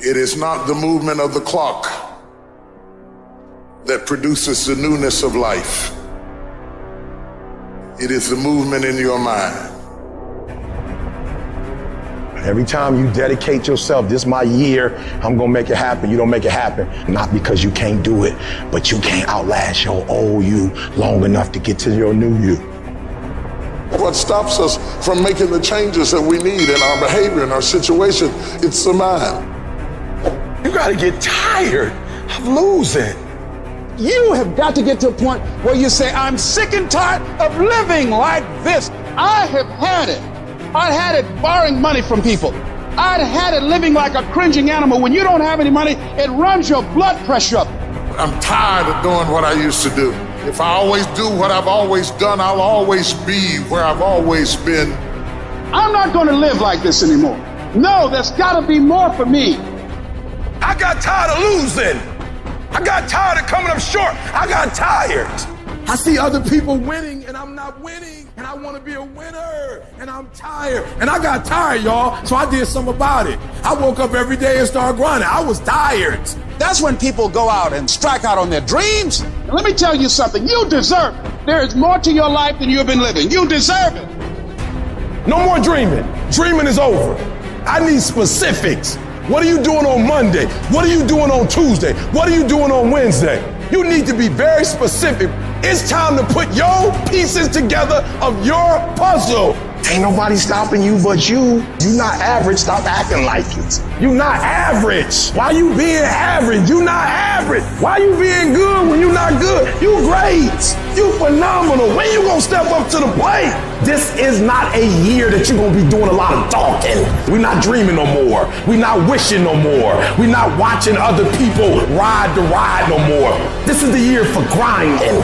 It is not the movement of the clock that produces the newness of life. It is the movement in your mind. Every time you dedicate yourself, this is my year, I'm gonna make it happen, you don't make it happen. Not because you can't do it, but you can't outlast your old you long enough to get to your new you. What stops us from making the changes that we need in our behavior, in our situation, it's the mind. You gotta get tired of losing. You have got to get to a point where you say, I'm sick and tired of living like this. I have had it. I had it borrowing money from people. I'd had it living like a cringing animal. When you don't have any money, it runs your blood pressure up. I'm tired of doing what I used to do. If I always do what I've always done, I'll always be where I've always been. I'm not going to live like this anymore. No, there's got to be more for me. I got tired of losing. I got tired of coming up short. I got tired. I see other people winning and I'm not winning, and I want to be a winner, and I'm tired. And I got tired, y'all, so I did something about it. I woke up every day and started grinding. I was tired. That's when people go out and strike out on their dreams. And let me tell you something, you deserve it. There is more to your life than you've been living. You deserve it. No more dreaming. Dreaming is over. I need specifics. What are you doing on Monday? What are you doing on Tuesday? What are you doing on Wednesday? You need to be very specific. It's time to put your pieces together of your puzzle. Ain't nobody stopping you but you. You not average, stop acting like it. You not average. Why you being average? You not average. Why you being good when you not good? You great. You phenomenal. When you gonna step up to the plate? This is not a year that you're gonna be doing a lot of talking. We're not dreaming no more. We're not wishing no more. We're not watching other people ride the ride no more. This is the year for grinding.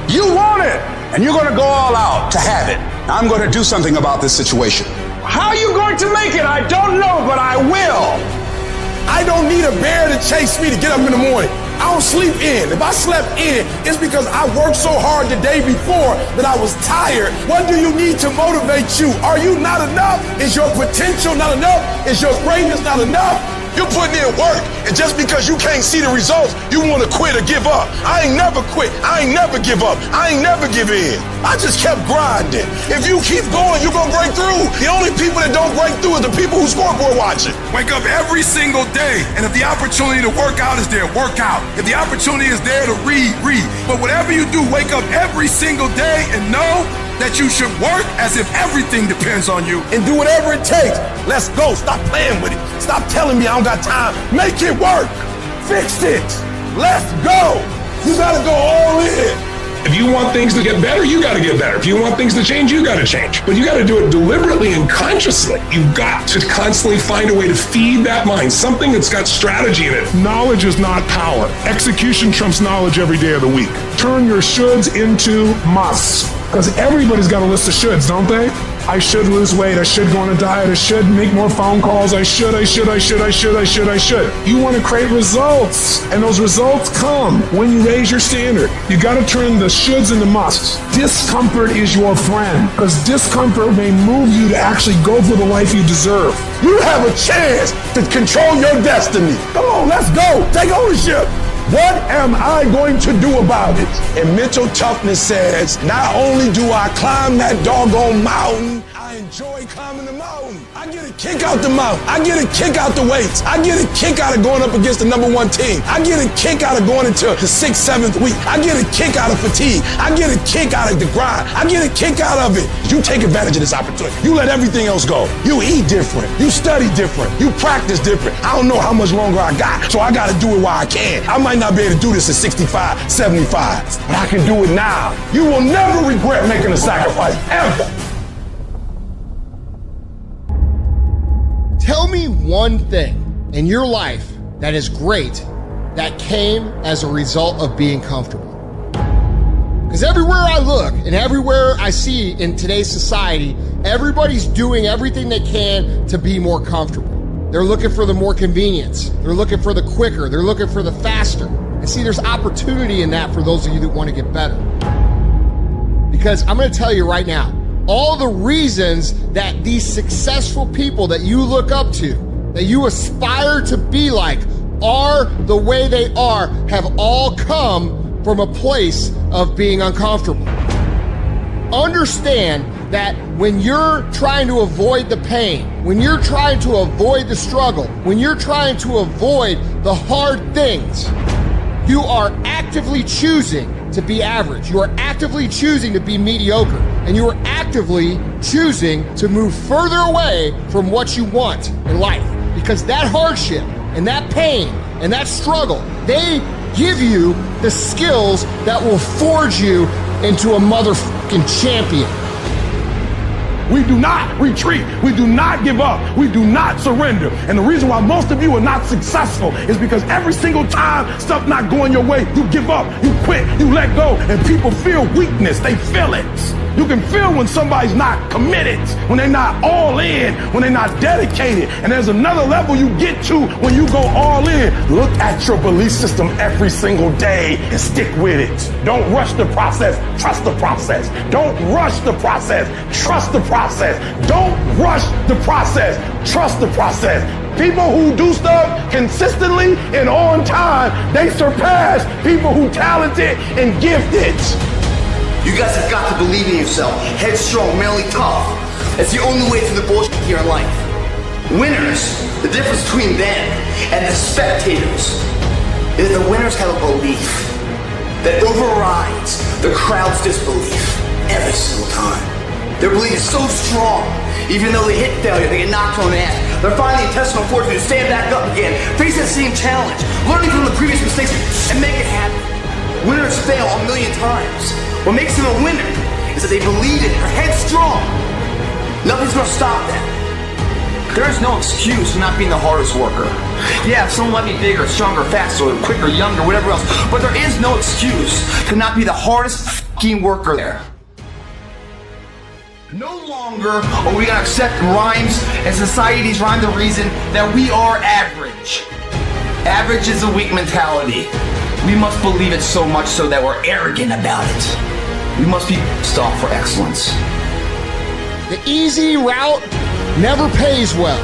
You want it, and you're going to go all out to have it. I'm going to do something about this situation. How are you going to make it? I don't know, but I will. I don't need a bear to chase me to get up in the morning. I don't sleep in. If I slept in, it's because I worked so hard the day before that I was tired. What do you need to motivate you? Are you not enough? Is your potential not enough? Is your greatness not enough? You're putting in work, and just because you can't see the results, you want to quit or give up. I ain't never quit. I ain't never give up. I ain't never give in. I just kept grinding. If you keep going, you're going to break through. The only people that don't break through are the people who scoreboard watching. Wake up every single day, and if the opportunity to work out is there, work out. If the opportunity is there to read, read. But whatever you do, wake up every single day and know that you should work as if everything depends on you and do whatever it takes. Let's go. Stop playing with it. Stop telling me I don't got time. Make it work. Fix it. Let's go. You got to go all in. If you want things to get better, you got to get better. If you want things to change, you got to change. But you got to do it deliberately and consciously. You've got to constantly find a way to feed that mind, something that's got strategy in it. Knowledge is not power. Execution trumps knowledge every day of the week. Turn your shoulds into musts. Because everybody's got a list of shoulds, don't they? I should lose weight. I should go on a diet. I should make more phone calls. I should. You want to create results. And those results come when you raise your standard. You got to turn the shoulds into musts. Discomfort is your friend, because discomfort may move you to actually go for the life you deserve. You have a chance to control your destiny. Come on, let's go. Take ownership. What am I going to do about it? And mental toughness says, not only do I climb that doggone mountain, I enjoy climbing the mountain. I get a kick out the mountain. I get a kick out the weights. I get a kick out of going up against the number one team. I get a kick out of going into the 6th, 7th week. I get a kick out of fatigue. I get a kick out of the grind. I get a kick out of it. You take advantage of this opportunity. You let everything else go. You eat different. You study different. You practice different. I don't know how much longer I got, so I got to do it while I can. I might not be able to do this at 65, 75, but I can do it now. You will never regret making a sacrifice, ever. Tell me one thing in your life that is great that came as a result of being comfortable. Because everywhere I look and everywhere I see in today's society, everybody's doing everything they can to be more comfortable. They're looking for the more convenience. They're looking for the quicker. They're looking for the faster. And see, there's opportunity in that for those of you that want to get better. Because I'm going to tell you right now, all the reasons that these successful people that you look up to, that you aspire to be like are the way they are have all come from a place of being uncomfortable. Understand that when you're trying to avoid the pain, when you're trying to avoid the struggle, when you're trying to avoid the hard things, you are actively choosing to be average. You are actively choosing to be mediocre. And you are actively choosing to move further away from what you want in life. Because that hardship and that pain and that struggle, they give you the skills that will forge you into a motherfucking champion. We do not retreat. We do not give up. We do not surrender. And the reason why most of you are not successful is because every single time stuff not going your way, you give up, you quit, you let go, and people feel weakness. They feel it. You can feel when somebody's not committed, when they're not all in, when they're not dedicated. And there's another level you get to when you go all in. Look at your belief system every single day and stick with it. Don't rush the process. Trust the process. Don't rush the process. Trust the process. Don't rush the process. Trust the process. People who do stuff consistently and on time, they surpass people who talented and gifted. You guys have got to believe in yourself. Headstrong, mentally tough. That's the only way through the bullshit here in life. Winners, the difference between them and the spectators is the winners have a belief that overrides the crowd's disbelief every single time. Their belief is so strong, even though they hit failure, they get knocked on the ass. They're finding the intestinal fortitude to stand back up again, face that same challenge, learning from the previous mistakes, and make it happen. Winners fail a million times. What makes them a winner is that they believe it, they're headstrong. Nothing's gonna stop them. There is no excuse for not being the hardest worker. Yeah, someone might be bigger, stronger, faster, quicker, younger, whatever else, but there is no excuse to not be the hardest fucking worker there. No longer are we gonna accept rhymes and society's rhyme the reason that we are average. Average is a weak mentality. We must believe it so much so that we're arrogant about it. We must be stopped for excellence. The easy route never pays well.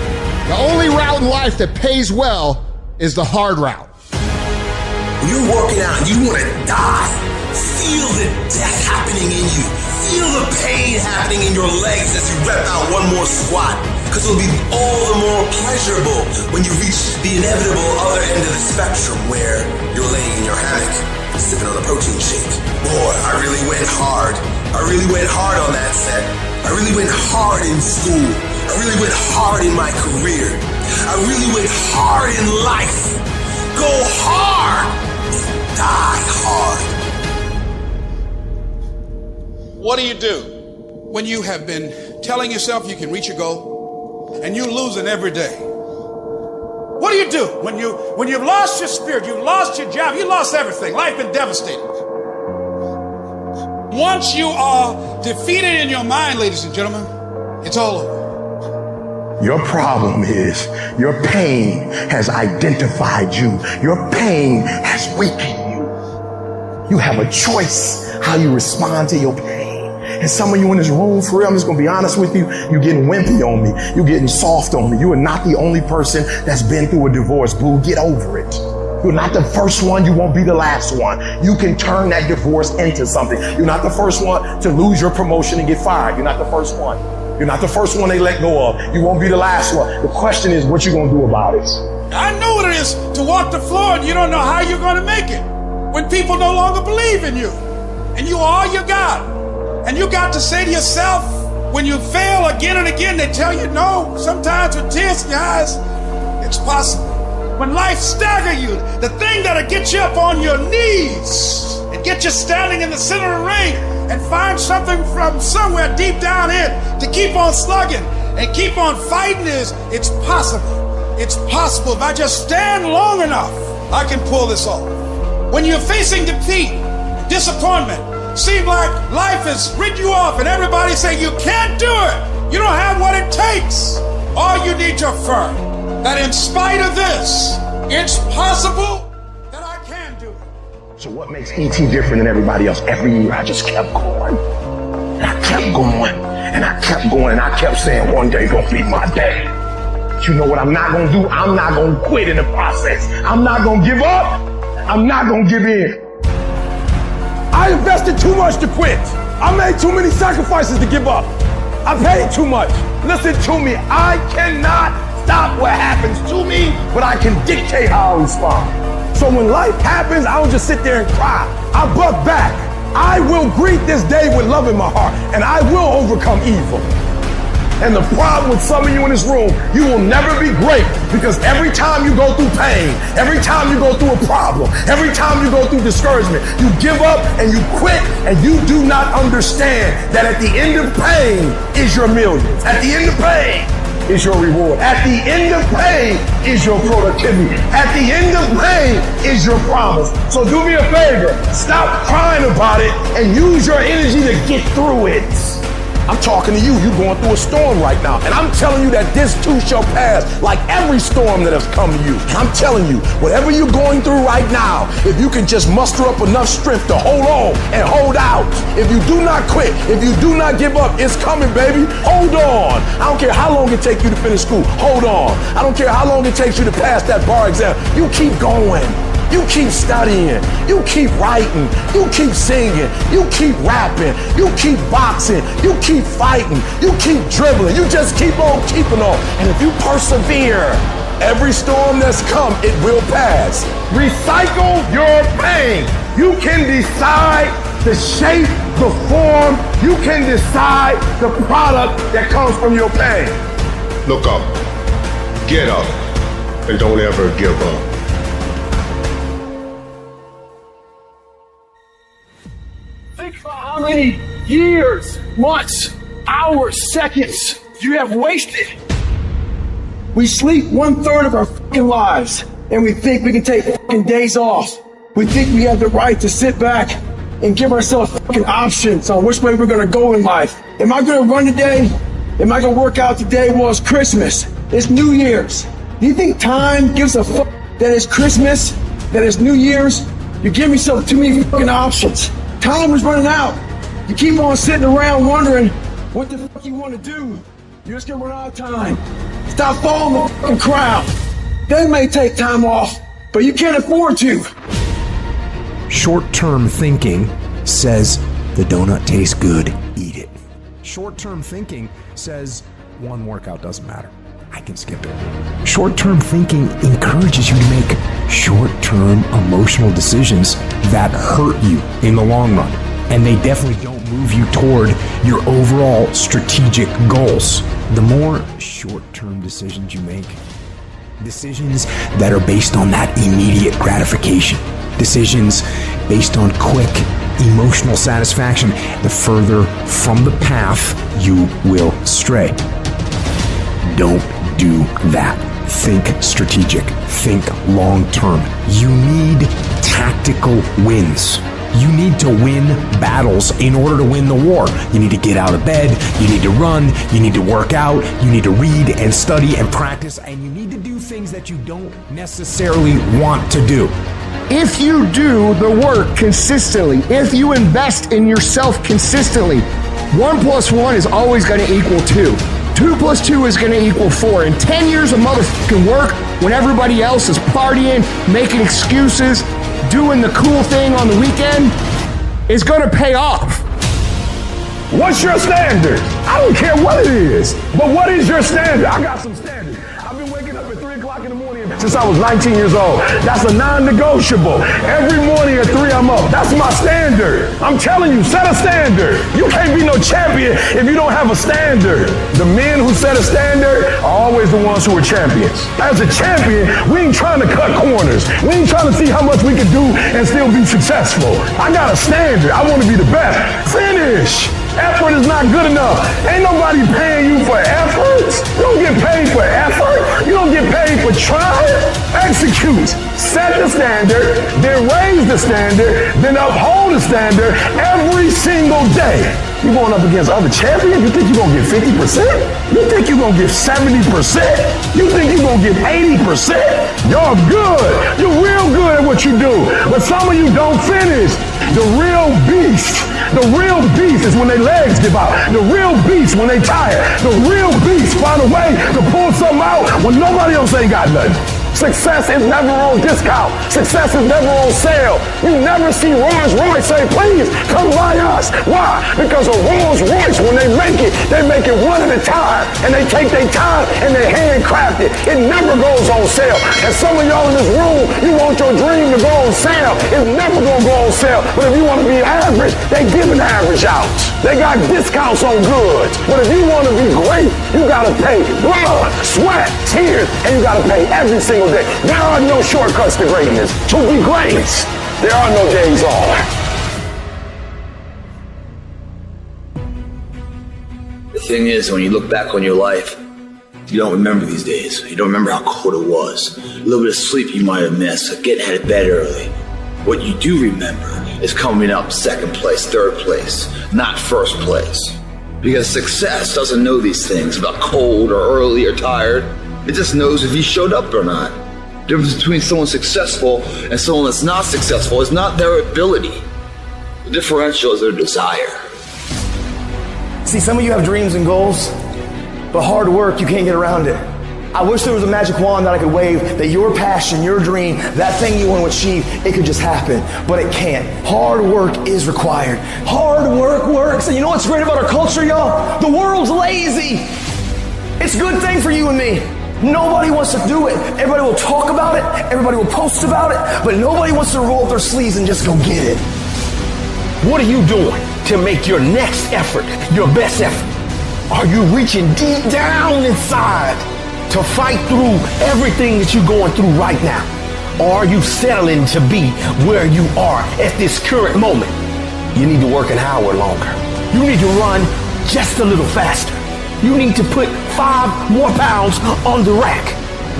The only route in life that pays well is the hard route. When you're working out and you want to die, feel the death happening in you. Feel the pain happening in your legs as you rep out one more squat. Because it'll be all the more pleasurable when you reach the inevitable other end of the spectrum where you're laying in your hammock, sipping on a protein shake. Boy, I really went hard. I really went hard on that set. I really went hard in school. I really went hard in my career. I really went hard in life. Go hard. Die hard. What do you do when you have been telling yourself you can reach your goal and you're losing every day? What do you do when you've lost your spirit, you've lost your job, you lost everything, life been devastated? Once you are defeated in your mind, ladies and gentlemen, it's all over. Your problem is your pain has identified you. Your pain has weakened you. You have a choice how you respond to your pain. And some of you in this room, for real, I'm just going to be honest with you, you're getting wimpy on me. You're getting soft on me. You are not the only person that's been through a divorce, boo. Get over it. You're not the first one. You won't be the last one. You can turn that divorce into something. You're not the first one to lose your promotion and get fired. You're not the first one. You're not the first one they let go of. You won't be the last one. The question is, what you going to do about it? I know what it is to walk the floor and you don't know how you're going to make it. When people no longer believe in you and you are all you got. And you got to say to yourself, when you fail again and again, they tell you no, sometimes with tears in your eyes, it's possible. When life stagger you, the thing that'll get you up on your knees and get you standing in the center of the ring and find something from somewhere deep down in to keep on slugging and keep on fighting is, it's possible. It's possible. If I just stand long enough, I can pull this off. When you're facing defeat, disappointment, seem like life has written you off and everybody say you can't do it. You don't have what it takes. All you need to affirm that in spite of this, it's possible that I can do it. So what makes ET different than everybody else? Every year I just kept going. And I kept going. And I kept going. And I kept saying one day gonna be my day. But you know what I'm not gonna do? I'm not gonna quit in the process. I'm not gonna give up. I'm not gonna give in. I invested too much to quit. I made too many sacrifices to give up. I paid too much. Listen to me, I cannot stop what happens to me, but I can dictate how I respond. So when life happens, I don't just sit there and cry. I buck back. I will greet this day with love in my heart, and I will overcome evil. And the problem with some of you in this room, you will never be great because every time you go through pain, every time you go through a problem, every time you go through discouragement, you give up and you quit and you do not understand that at the end of pain is your millions. At the end of pain is your reward. At the end of pain is your productivity. At the end of pain is your promise. So do me a favor, stop crying about it and use your energy to get through it. I'm talking to you. You're going through a storm right now. And I'm telling you that this too shall pass, like every storm that has come to you. And I'm telling you, whatever you're going through right now, if you can just muster up enough strength to hold on and hold out, if you do not quit, if you do not give up, it's coming, baby. Hold on. I don't care how long it takes you to finish school. Hold on. I don't care how long it takes you to pass that bar exam. You keep going. You keep studying, you keep writing, you keep singing, you keep rapping, you keep boxing, you keep fighting, you keep dribbling, you just keep on keeping on. And if you persevere, every storm that's come, it will pass. Recycle your pain. You can decide the shape, the form, you can decide the product that comes from your pain. Look up, get up, and don't ever give up. Think about how many years, months, hours, seconds you have wasted. We sleep 1/3 of our fucking lives, and we think we can take fucking days off. We think we have the right to sit back and give ourselves fucking options on which way we're gonna go in life. Am I gonna run today? Am I gonna work out today? Well, it's Christmas. It's New Year's. Do you think time gives a fuck that it's Christmas, that it's New Year's? You give yourself too many fucking options. Time is running out. You keep on sitting around wondering what the fuck you want to do. You're just gonna run out of time. Stop following the fucking crowd. They may take time off, but you can't afford to. Short-term thinking says the donut tastes good, eat it. Short-term thinking says one workout doesn't matter, I can skip it. Short-term thinking encourages you to make short-term emotional decisions that hurt you in the long run. And they definitely don't move you toward your overall strategic goals. The more short-term decisions you make, decisions that are based on that immediate gratification, decisions based on quick emotional satisfaction, the further from the path you will stray. Don't do that. Think strategic. Think long-term. You need tactical wins. You need to win battles in order to win the war. You need to get out of bed. You need to run. You need to work out. You need to read and study and practice. And you need to do things that you don't necessarily want to do. If you do the work consistently, if you invest in yourself consistently, 1 + 1 is always going to equal 2. 2 + 2 is going to equal 4. In 10 years of motherfucking work, when everybody else is partying, making excuses, doing the cool thing on the weekend, is going to pay off. What's your standard? I don't care what it is, but what is your standard? I got some standards. I've been waking up at 3 o'clock in the morning since I was 19 years old. That's a non-negotiable. Every morning at 3 I'm up. That's my standard. I'm telling you, set a standard. You can't be no champion if you don't have a standard. The men who set a standard are always the ones who are champions. As a champion, we ain't trying to cut corners. We ain't trying to see how much we can do and still be successful. I got a standard. I want to be the best. Finish. Effort is not good enough. Ain't nobody paying you for effort. You don't get paid for effort. You don't get paid for trying. Execute. Set the standard, then raise the standard, then uphold the standard every single day. You going up against other champions? You think you're going to get 50%? You think you're going to get 70%? You think you're going to get 80%? You're good. You're real good at what you do. But some of you don't finish. The real beast The real beast is when their legs give out. The real beast when they tired. The real beast find a way to pull something out when nobody else ain't got nothing. Success is never on discount. Success is never on sale. You never see Rolls Royce say, please come buy us. Why? Because a Rolls Royce, when they make it one at a time. And they take their time and they handcraft it. It never goes on sale. And some of y'all in this room, you want your dream to go on sale. It's never gonna go on sale. But if you want to be average, they giving average out. They got discounts on goods. But if you want to be great, you gotta pay blood, sweat, tears, and you gotta pay every single day. There are no shortcuts to greatness. To be great, there are no days off. The thing is, when you look back on your life, you don't remember these days. You don't remember how cold it was. A little bit of sleep you might have missed, getting out of bed early. What you do remember is coming up second place, third place, not first place. Because success doesn't know these things about cold or early or tired. It just knows if you showed up or not. The difference between someone successful and someone that's not successful is not their ability. The differential is their desire. See, some of you have dreams and goals, but hard work, you can't get around it. I wish there was a magic wand that I could wave, that your passion, your dream, that thing you want to achieve, it could just happen, but it can't. Hard work is required. Hard work works. And you know what's great about our culture, y'all? The world's lazy. It's a good thing for you and me. Nobody wants to do it. Everybody will talk about it. Everybody will post about it, but nobody wants to roll up their sleeves and just go get it. What are you doing to make your next effort your best effort? Are you reaching deep down inside to fight through everything that you're going through right now? Or are you settling to be where you are at this current moment? You need to work an hour longer. You need to run just a little faster. You need to put 5 more pounds on the rack.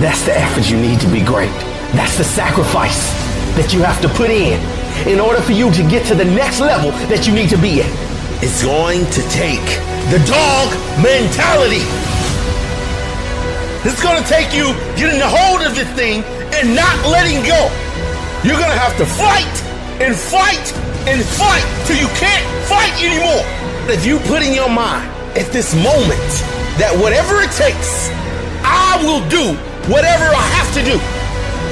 That's the effort you need to be great. That's the sacrifice that you have to put in order for you to get to the next level that you need to be at. It's going to take the dog mentality. It's going to take you getting a hold of this thing and not letting go. You're going to have to fight and fight and fight till you can't fight anymore. If you put in your mind at this moment that whatever it takes, I will do whatever I have to do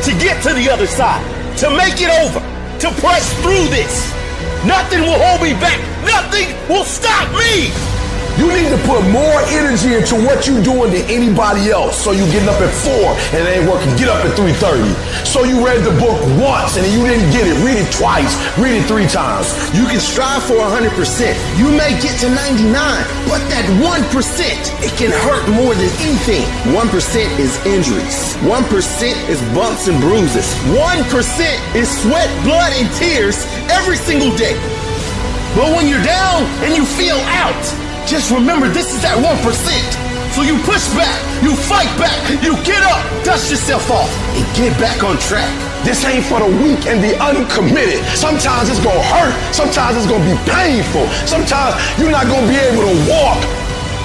to get to the other side, to make it over, to press through this. Nothing will hold me back. Nothing will stop me. You need to put more energy into what you're doing than anybody else. So you getting up at 4 and it ain't working. Get up at 3:30. So you read the book once and you didn't get it. Read it twice. Read it 3 times. You can strive for 100%. You may get to 99, but that 1%, it can hurt more than anything. 1% is injuries. 1% is bumps and bruises. 1% is sweat, blood, and tears every single day. But when you're down and you feel out, just remember, this is that 1%. So you push back, you fight back, you get up, dust yourself off, and get back on track. This ain't for the weak and the uncommitted. Sometimes it's gonna hurt. Sometimes it's gonna be painful. Sometimes you're not gonna be able to walk.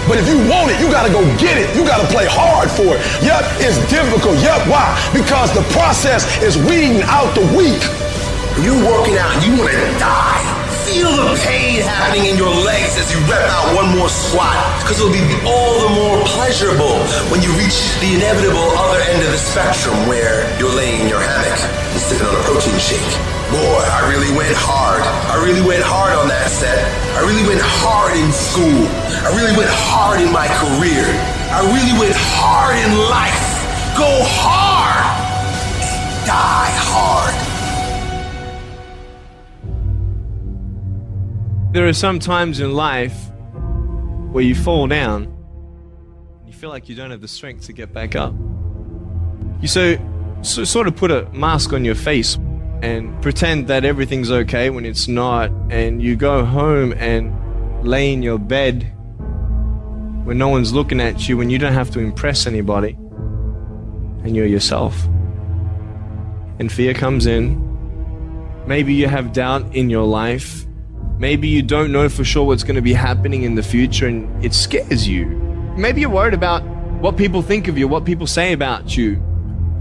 But if you want it, you gotta go get it. You gotta play hard for it. Yep, it's difficult. Yep, why? Because the process is weeding out the weak. You working out, you want to die. Feel the pain happening in your legs as you rep out one more squat, because it'll be all the more pleasurable when you reach the inevitable other end of the spectrum where you're laying in your hammock and sipping on a protein shake. Boy, I really went hard. I really went hard on that set. I really went hard in school. I really went hard in my career. I really went hard in life. Go hard and die hard. There are some times in life where you fall down and you feel like you don't have the strength to get back up. You sort of put a mask on your face and pretend that everything's okay when it's not, and you go home and lay in your bed when no one's looking at you, when you don't have to impress anybody, and you're yourself. And fear comes in. Maybe you have doubt in your life. Maybe you don't know for sure what's going to be happening in the future and it scares you. Maybe you're worried about what people think of you, what people say about you.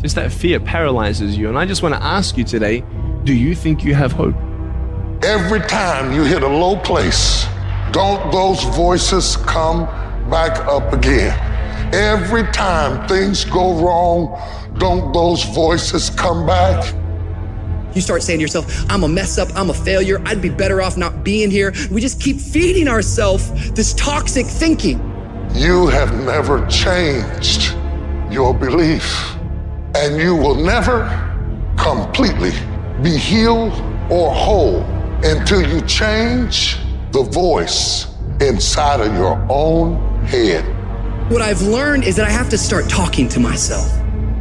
Just that fear paralyzes you. And I just want to ask you today, do you think you have hope? Every time you hit a low place, don't those voices come back up again? Every time things go wrong, don't those voices come back? You start saying to yourself, I'm a mess up, I'm a failure, I'd be better off not being here. We just keep feeding ourselves this toxic thinking. You have never changed your belief, and you will never completely be healed or whole until you change the voice inside of your own head. What I've learned is that I have to start talking to myself.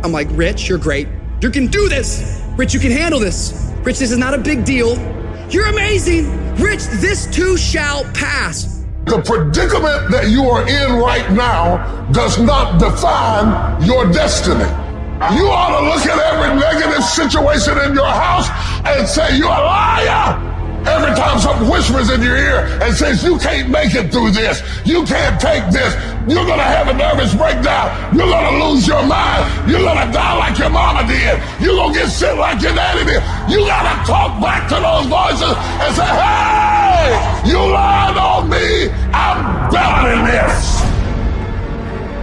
I'm like, Rich, you're great. You can do this. Rich, you can handle this. Rich, this is not a big deal. You're amazing. Rich, this too shall pass. The predicament that you are in right now does not define your destiny. You ought to look at every negative situation in your house and say, you're a liar. Every time something whispers in your ear and says, you can't make it through this, you can't take this, you're gonna have a nervous breakdown, you're gonna lose your mind, you're gonna die like your mama did, you're gonna get sick like your daddy did. You gotta talk back to those voices and say, hey, you lied on me, I'm better than this.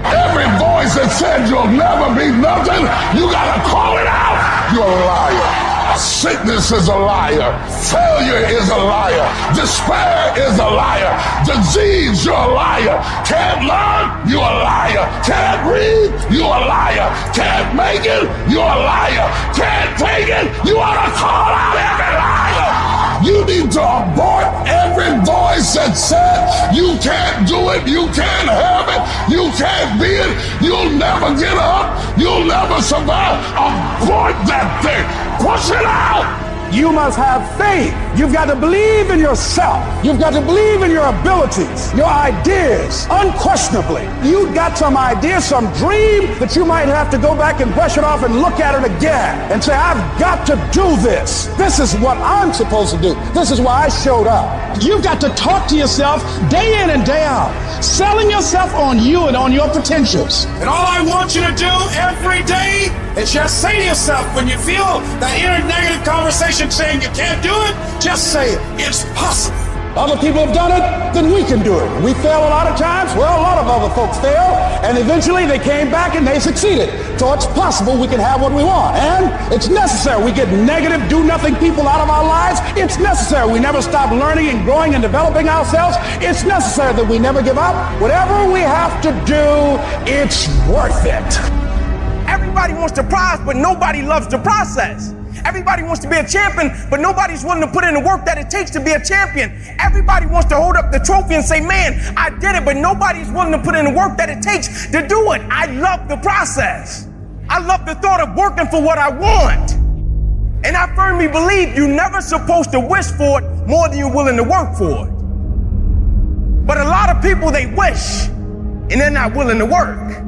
Every voice that said you'll never be nothing, you gotta call it out. You're a liar. Sickness is a liar. Failure is a liar. Despair is a liar. Disease, you're a liar. Can't learn, you're a liar. Can't read, you're a liar. Can't make it, you're a liar. Can't take it, you ought to call out every liar. You need to abort every voice that said you can't do it, you can't have it, you can't be it, you'll never get up, you'll never survive. Abort that thing. Push it out! You must have faith. You've got to believe in yourself. You've got to believe in your abilities, your ideas, unquestionably. You've got some idea, some dream that you might have to go back and brush it off and look at it again and say, I've got to do this. This is what I'm supposed to do. This is why I showed up. You've got to talk to yourself day in and day out, selling yourself on you and on your potentials. And all I want you to do every day is just say to yourself, when you feel that inner negative conversation saying you can't do it, just say it. It's possible. Other people have done it, then we can do it. We fail a lot of times. Well, a lot of other folks fail, and eventually they came back and they succeeded. So it's possible we can have what we want, and it's necessary. We get negative, do-nothing people out of our lives. It's necessary. We never stop learning and growing and developing ourselves. It's necessary that we never give up. Whatever we have to do, it's worth it. Everybody wants the prize, but nobody loves the process. Everybody wants to be a champion, but nobody's willing to put in the work that it takes to be a champion. Everybody wants to hold up the trophy and say, man, I did it, but nobody's willing to put in the work that it takes to do it. I love the process. I love the thought of working for what I want. And I firmly believe you're never supposed to wish for it more than you're willing to work for it. But a lot of people, they wish, and they're not willing to work.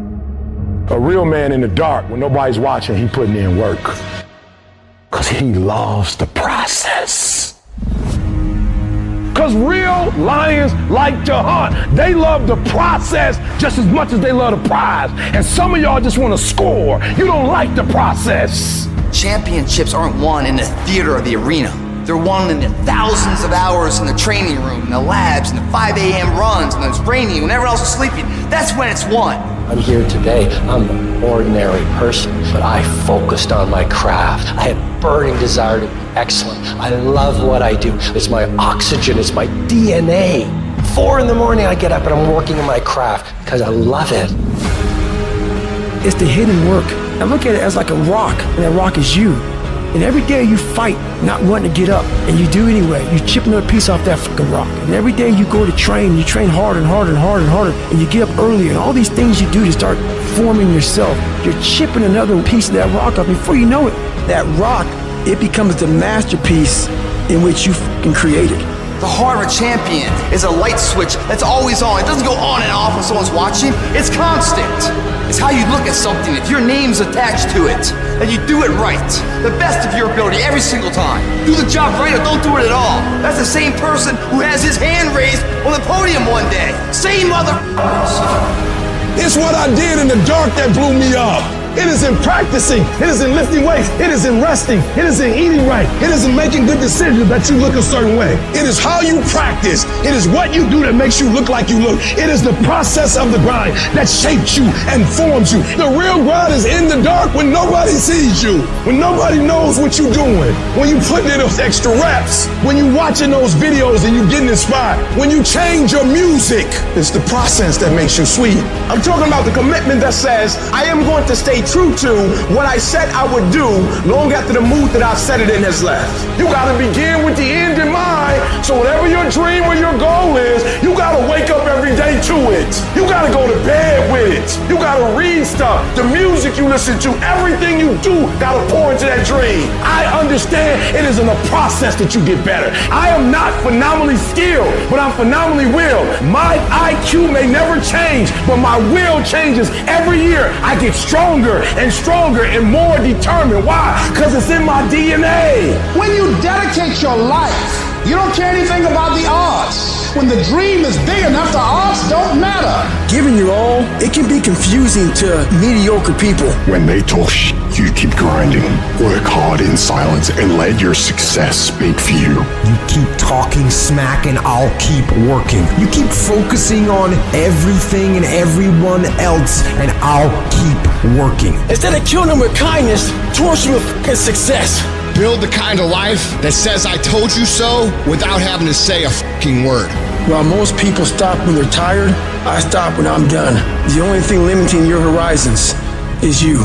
A real man in the dark, when nobody's watching, he putting in work. Because he loves the process. Because real lions like to hunt. They love the process just as much as they love the prize. And some of y'all just want to score. You don't like the process. Championships aren't won in the theater or the arena. They're won in the thousands of hours in the training room, in the labs, in the 5 a.m. runs, when it's raining, when everyone else is sleeping. That's when it's won. I'm here today. I'm an ordinary person, but I focused on my craft. I had burning desire to be excellent. I love what I do. It's my oxygen. It's my DNA. 4 in the morning, I get up and I'm working in my craft because I love it. It's the hidden work. I look at it as like a rock, and that rock is you. And every day you fight not wanting to get up, and you do anyway. You chip another piece off that fucking rock. And every day you go to train, you train harder and harder and harder and harder, and you get up earlier, and all these things you do to start forming yourself. You're chipping another piece of that rock up. Before you know it, that rock, it becomes the masterpiece in which you fucking created. The heart of a champion is a light switch that's always on. It doesn't go on and off when someone's watching. It's constant. It's how you look at something. If your name's attached to it, then you do it right. The best of your ability every single time. Do the job right or don't do it at all. That's the same person who has his hand raised on the podium one day. Same motherfuckers. It's what I did in the dark that blew me up. It is in practicing. It is in lifting weights. It is in resting. It is in eating right. It is in making good decisions that you look a certain way. It is how you practice. It is what you do that makes you look like you look. It is the process of the grind that shapes you and forms you. The real grind is in the dark when nobody sees you, when nobody knows what you're doing, when you put in those extra reps, when you watching those videos and you getting inspired, when you change your music. It's the process that makes you sweet. I'm talking about the commitment that says, I am going to stay true to what I said I would do long after the mood that I've set it in has left. You gotta begin with the end in mind, so whatever your dream or your goal is, you gotta wake up every day to it. You gotta go to bed with it. You gotta read stuff, the music you listen to, everything you do gotta pour into that dream. I understand it is in a process that you get better. I am not phenomenally skilled, but I'm phenomenally willed. My IQ may never change, but my will changes every year. I get stronger and stronger and more determined. Why? Because it's in my DNA. When you dedicate your life, you don't care anything about the odds. When the dream is big enough, the odds don't matter. Giving your all, it can be confusing to mediocre people. When they talk shit, you keep grinding. Work hard in silence and let your success speak for you. You keep talking smack and I'll keep working. You keep focusing on everything and everyone else and I'll keep working. Instead of killing them with kindness, torch them with fucking success. Build the kind of life that says I told you so without having to say a fucking word. While most people stop when they're tired, I stop when I'm done. The only thing limiting your horizons is you.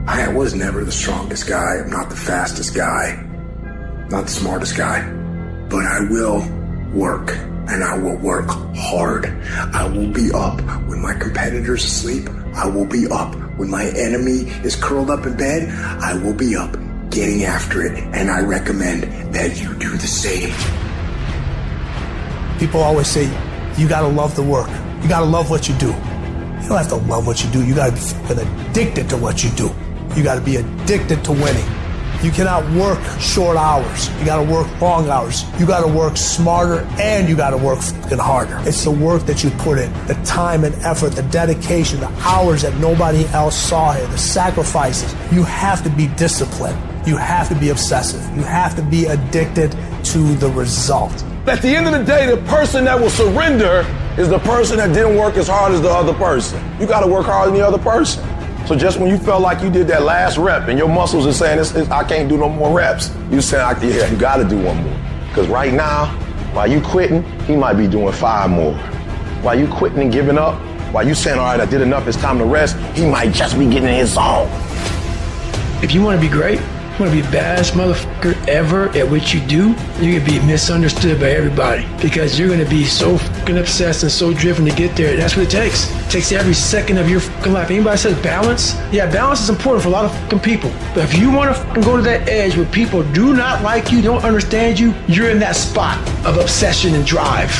I was never the strongest guy. I'm not the fastest guy. Not the smartest guy. But I will work. And I will work hard. I will be up when my competitor's asleep. I will be up when my enemy is curled up in bed. I will be up getting after it. And I recommend that you do the same. People always say, you gotta love the work. You gotta love what you do. You don't have to love what you do. You gotta be fucking addicted to what you do. You gotta be addicted to winning. You cannot work short hours. You gotta work long hours. You gotta work smarter and you gotta work fucking harder. It's the work that you put in, the time and effort, the dedication, the hours that nobody else saw here, the sacrifices. You have to be disciplined. You have to be obsessive. You have to be addicted to the result. At the end of the day, the person that will surrender is the person that didn't work as hard as the other person. You gotta work harder than the other person. So just when you felt like you did that last rep and your muscles are saying, I can't do no more reps, you saying, yeah, you got to do one more. Because right now, while you quitting, he might be doing 5 more. While you quitting and giving up, while you saying, all right, I did enough, it's time to rest, he might just be getting in his zone. If you want to be great, you want to be the baddest motherfucker ever at what you do, you're going to be misunderstood by everybody because you're going to be so fucking obsessed and so driven to get there. That's what it takes. It takes every second of your fucking life. Anybody says balance? Yeah, balance is important for a lot of fucking people. But if you want to fucking go to that edge where people do not like you, don't understand you, you're in that spot of obsession and drive.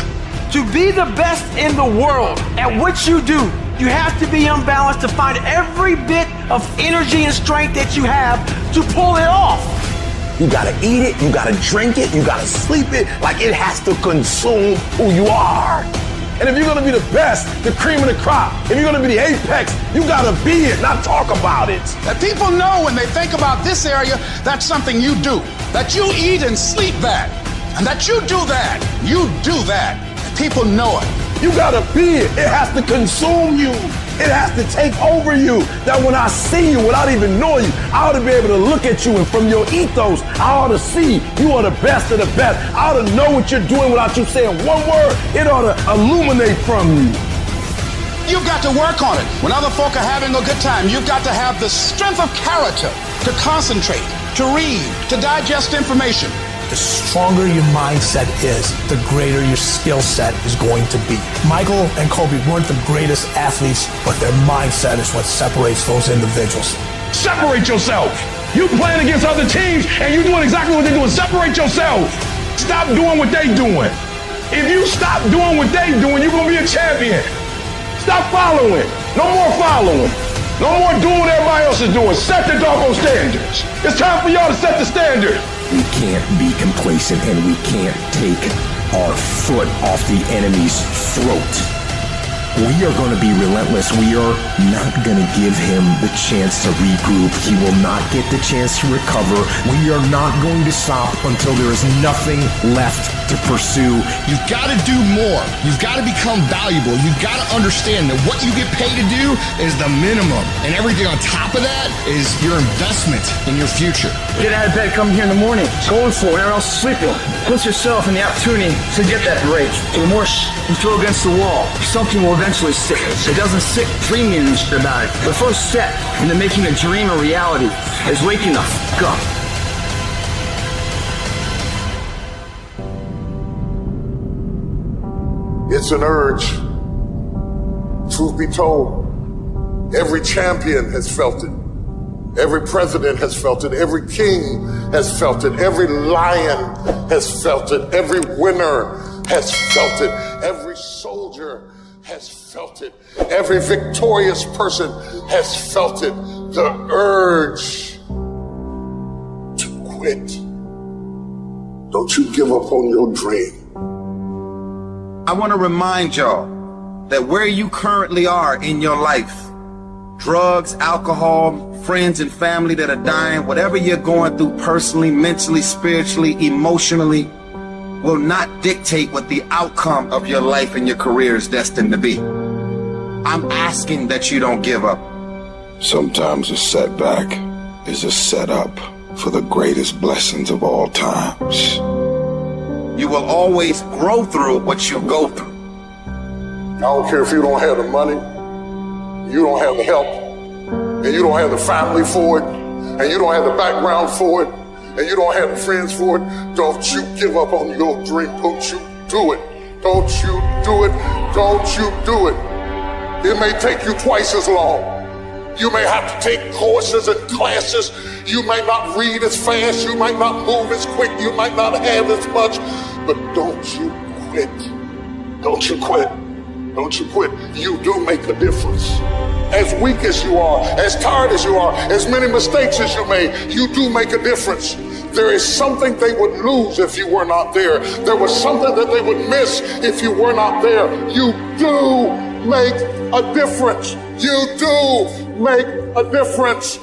To be the best in the world at what you do, you have to be unbalanced to find every bit of energy and strength that you have to pull it off. You gotta eat it, you gotta drink it, you gotta sleep it, like it has to consume who you are. And if you're gonna be the best, the cream of the crop, if you're gonna be the apex, you gotta be it, not talk about it. That people know when they think about this area, that's something you do. That you eat and sleep that. And that you do that. You do that. People know it. You gotta be it. It has to consume you. It has to take over you. That when I see you without even knowing you, I ought to be able to look at you and from your ethos, I ought to see you are the best of the best. I ought to know what you're doing without you saying one word. It ought to illuminate from you. You've got to work on it. When other folk are having a good time, you've got to have the strength of character to concentrate, to read, to digest information. The stronger your mindset is, the greater your skill set is going to be. Michael and Kobe weren't the greatest athletes, but their mindset is what separates those individuals. Separate yourself. You playing against other teams and you doing exactly what they're doing. Separate yourself. Stop doing what they're doing. If you stop doing what they're doing, you're going to be a champion. Stop following. No more following. No more doing what everybody else is doing. Set the doggone standards. It's time for y'all to set the standard. We can't be complacent and we can't take our foot off the enemy's throat. We are going to be relentless. We are not going to give him the chance to regroup. He will not get the chance to recover. We are not going to stop until there is nothing left to pursue. You've got to do more. You've got to become valuable. You've got to understand that what you get paid to do is the minimum. And everything on top of that is your investment in your future. Get out of bed, come here in the morning. Going for it, or else sleeping. Put yourself in the opportunity to get that break. The more you throw against the wall, something will eventually stick. It doesn't stick dreaming about it. The first step into making a dream a reality is waking the f*** up. It's an urge. Truth be told, every champion has felt it. Every president has felt it. Every king has felt it. Every lion has felt it. Every winner has felt it. Every soldier has felt it. Every victorious person has felt it. The urge to quit. Don't you give up on your dream. I want to remind y'all that where you currently are in your life, drugs, alcohol, friends and family that are dying, whatever you're going through personally, mentally, spiritually, emotionally, will not dictate what the outcome of your life and your career is destined to be. I'm asking that you don't give up. Sometimes a setback is a setup for the greatest blessings of all times. You will always grow through what you go through. I don't care if you don't have the money, you don't have the help, and you don't have the family for it, and you don't have the background for it, and you don't have the friends for it. Don't you give up on your dream. Don't you do it. Don't you do it. Don't you do it. It may take you twice as long. You may have to take courses and classes. You might not read as fast. You might not move as quick. You might not have as much. But don't you quit. Don't you quit. Don't you quit. You do make a difference. As weak as you are, as tired as you are, as many mistakes as you made, you do make a difference. There is something they would lose if you were not there. There was something that they would miss if you were not there. You do make a difference. You do make a difference.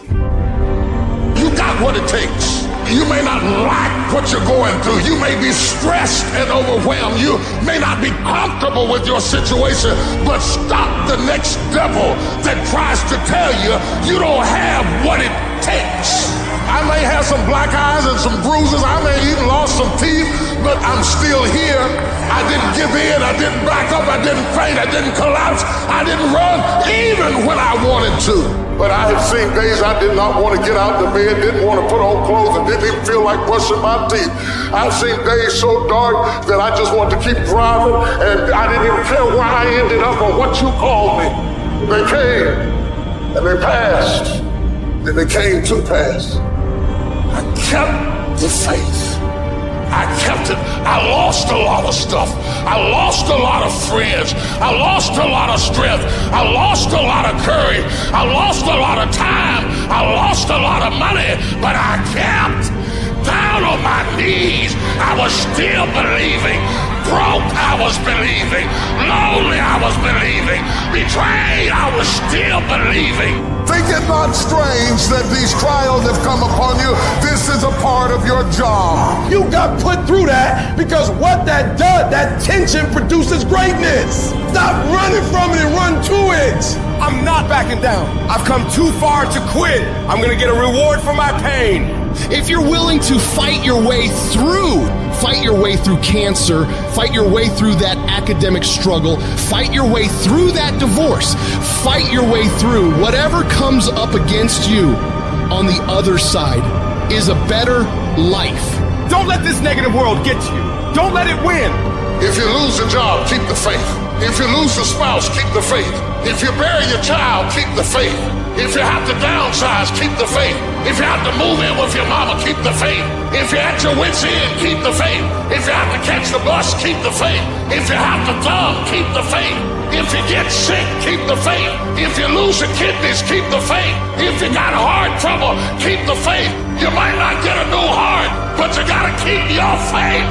You got what it takes. You may not like what you're going through. You may be stressed and overwhelmed. You may not be comfortable with your situation, but stop the next devil that tries to tell you you don't have what it takes. I may have some black eyes and some bruises. I may even lost some teeth, but I'm still here. I didn't give in. I didn't back up. I didn't faint. I didn't collapse. I didn't run even when I wanted to. But I have seen days I did not want to get out of bed, didn't want to put on clothes, and didn't even feel like brushing my teeth. I've seen days so dark that I just wanted to keep driving, and I didn't even care where I ended up or what you called me. They came, and they passed, and they came to pass. I kept the faith. I kept it. I lost a lot of stuff. I lost a lot of friends. I lost a lot of strength. I lost a lot of courage. I lost a lot of time. I lost a lot of money, but I kept down on my knees. I was still believing. Broke, I was believing. Lonely, I was believing. Betrayed, I was still believing. Think it not strange that these trials have come upon you. This is a part of your job. You got put through that because what that does, that tension produces greatness. Stop running from it and run to it. I'm not backing down. I've come too far to quit. I'm gonna get a reward for my pain. If you're willing to fight your way through cancer, fight your way through that academic struggle, fight your way through that divorce, fight your way through whatever comes up against you on the other side is a better life. Don't let this negative world get to you. Don't let it win. If you lose a job, keep the faith. If you lose a spouse, keep the faith. If you bury your child, keep the faith. If you have to downsize, keep the faith. If you have to move in with your mama, keep the faith. If you're at your wit's end, keep the faith. If you have to catch the bus, keep the faith. If you have to thumb, keep the faith. If you get sick, keep the faith. If you lose your kidneys, keep the faith. If you got heart trouble, keep the faith. You might not get a new heart, but you gotta keep your faith.